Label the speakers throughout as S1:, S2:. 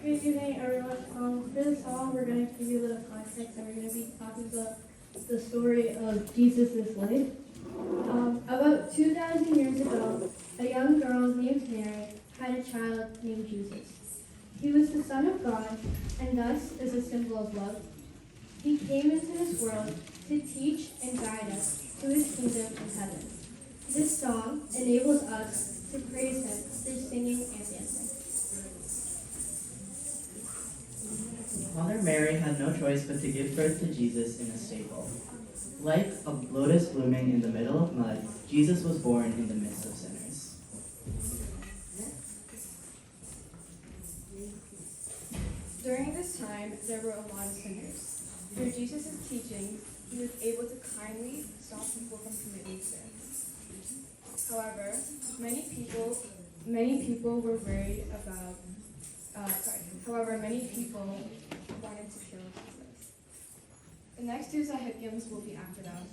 S1: Good evening, everyone. For this song, we're going to give you a little context, and we're going to be talking about the story of Jesus' life. About 2,000 years ago, a young girl named Mary had a child named Jesus. He was the Son of God, and thus is a symbol of love. He came into this world to teach and guide us to his kingdom in heaven. This song enables us to praise him through singing and dancing.
S2: Mother Mary had no choice but to give birth to Jesus in a stable. Like a lotus blooming in the middle of mud, Jesus was born in the midst of sinners.
S3: During this time, there were a lot of sinners. Through Jesus' teaching, he was able to kindly stop people from committing sins. However, many people were worried about. Many people wanted to kill Jesus. The next two Sahithyams will be after that.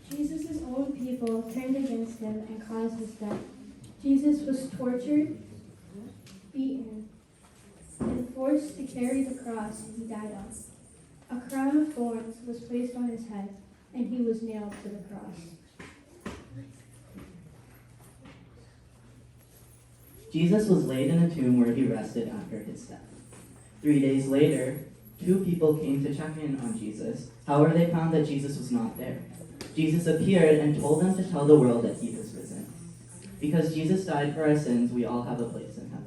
S1: Jesus' own people turned against him and caused his death. Jesus was tortured, beaten, and forced to carry the cross he died on. A crown of thorns was placed on his head, and he was nailed to the cross.
S2: Jesus was laid in a tomb where he rested after his death. 3 days later, two people came to check in on Jesus. However, they found that Jesus was not there. Jesus appeared and told them to tell the world that he was risen. Because Jesus died for our sins, we all have a place in heaven.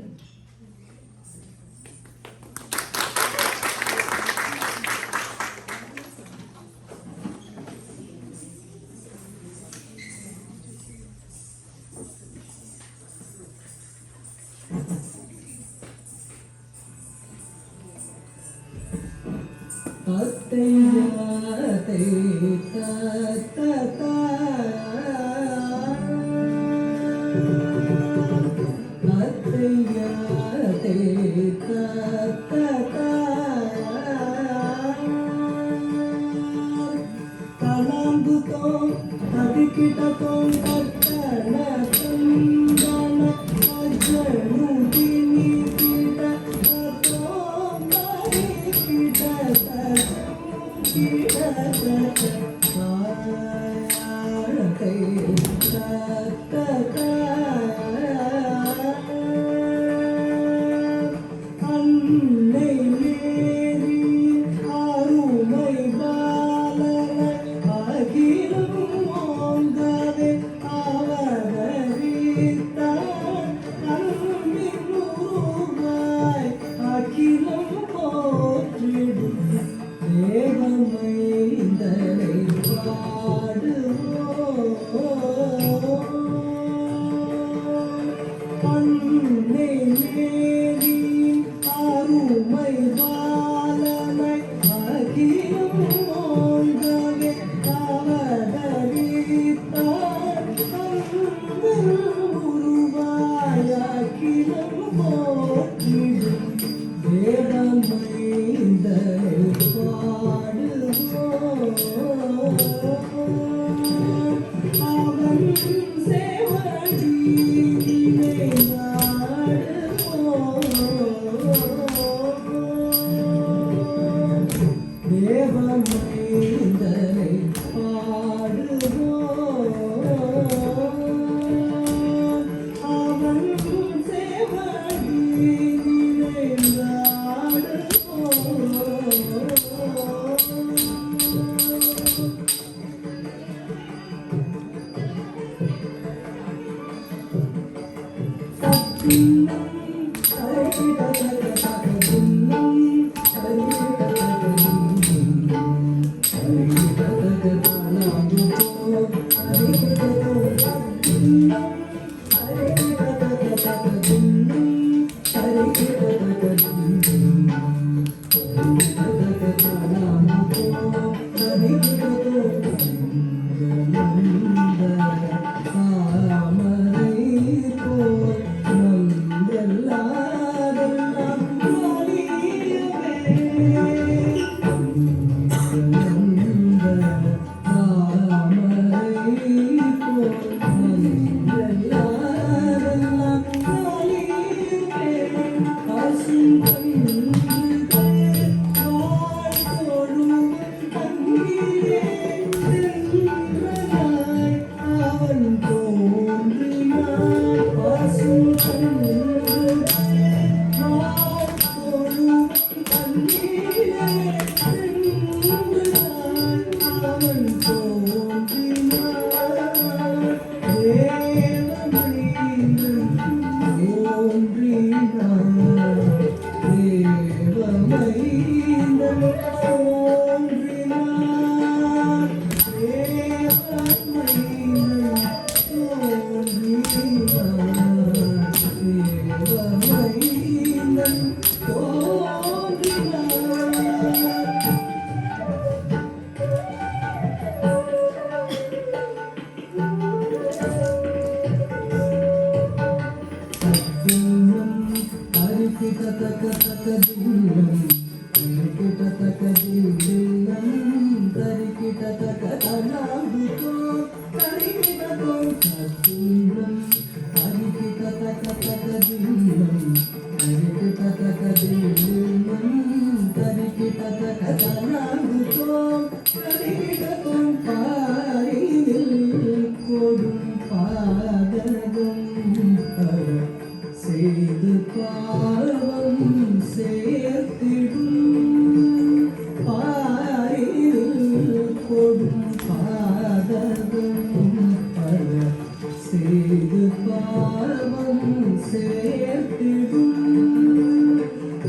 S4: செய்து பாவம் சேர்த்திடும் பாரில் கொடும் பாதகம் பல செய்து பாவம் சேர்த்திடும்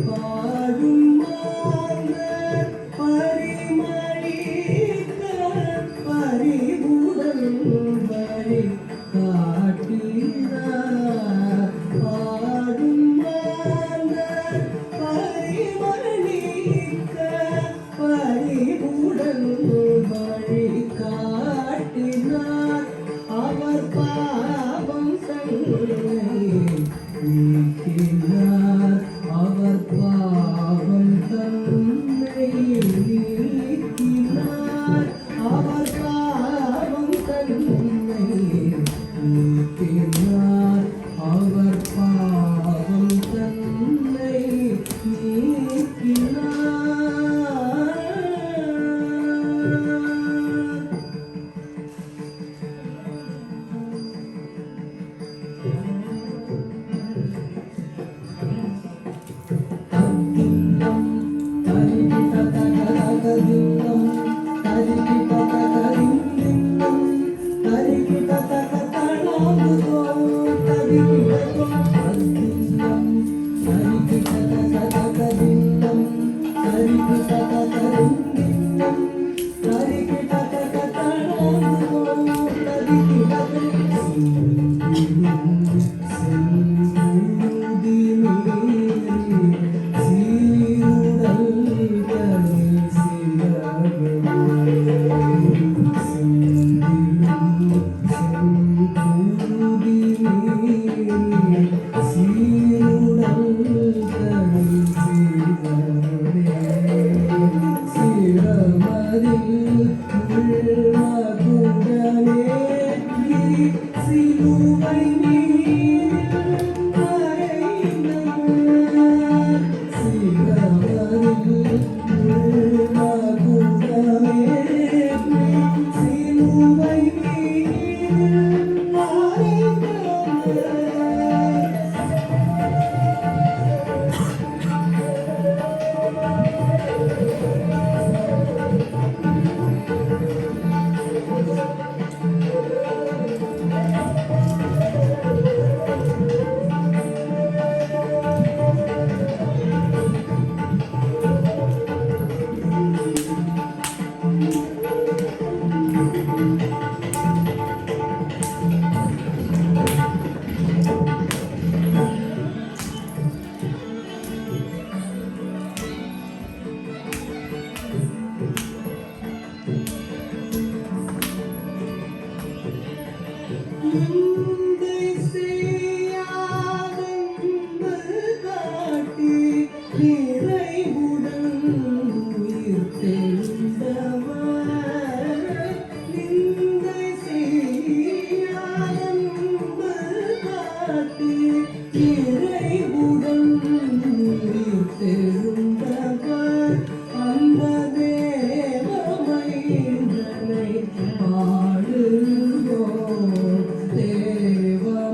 S4: பாடும் மாந்தர் பரிமளிக்க பறிவுடன் வழி காட்டினார் பாடும் மாந்தர் பரிமளிக்க பறிவுடன் வழி காட்டினார் அவர் பாவம் தன்னை நீக்கினார் அவர் பாவம் தன்னை நீக்கினார் அவர் பாவம் தன்னை நீக்கினார் அவர் பாவம் தன்னை நீக்கினார். நிந்தை செய்யாதென்பு காட்டி நிறைவுடன் உயிர் தெழுந்தவர். நிந்தை செய்யாதென்பு காட்டி நிறைவுடன் உயிர் தெழுந்தவர். அந்த தேவமைந்தனை பாடுவோம், தேவமைந்தனை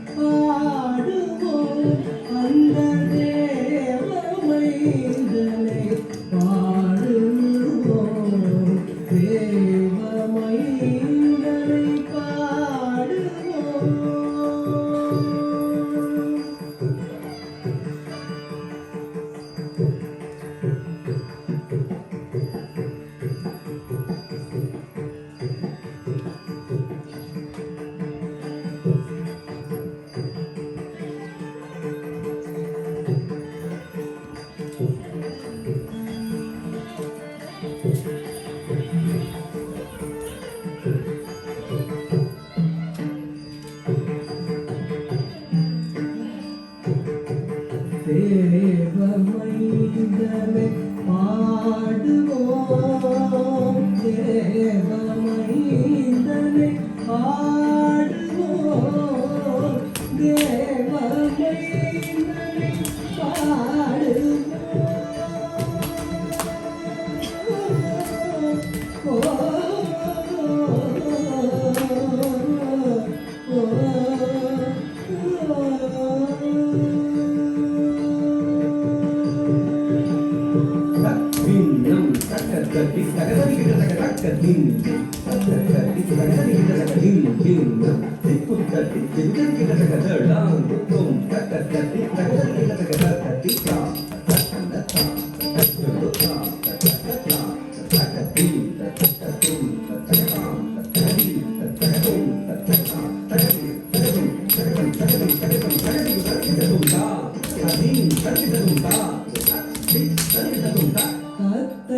S4: பாடுவோம், அந்த தேவமைந்தனை பாடுவோம், தேவமைந்தனை பாடுவோம். தேவமைந்தனை பாடுவோம் தேவமைந்தனை பாடுவோம் தேவமைந்தனை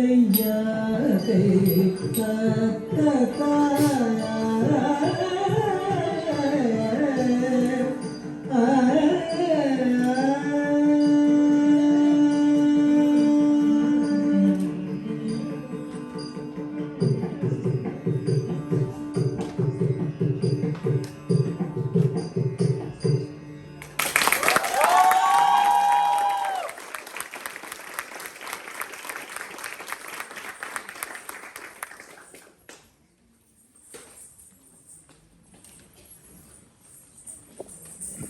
S4: தத்தையாதை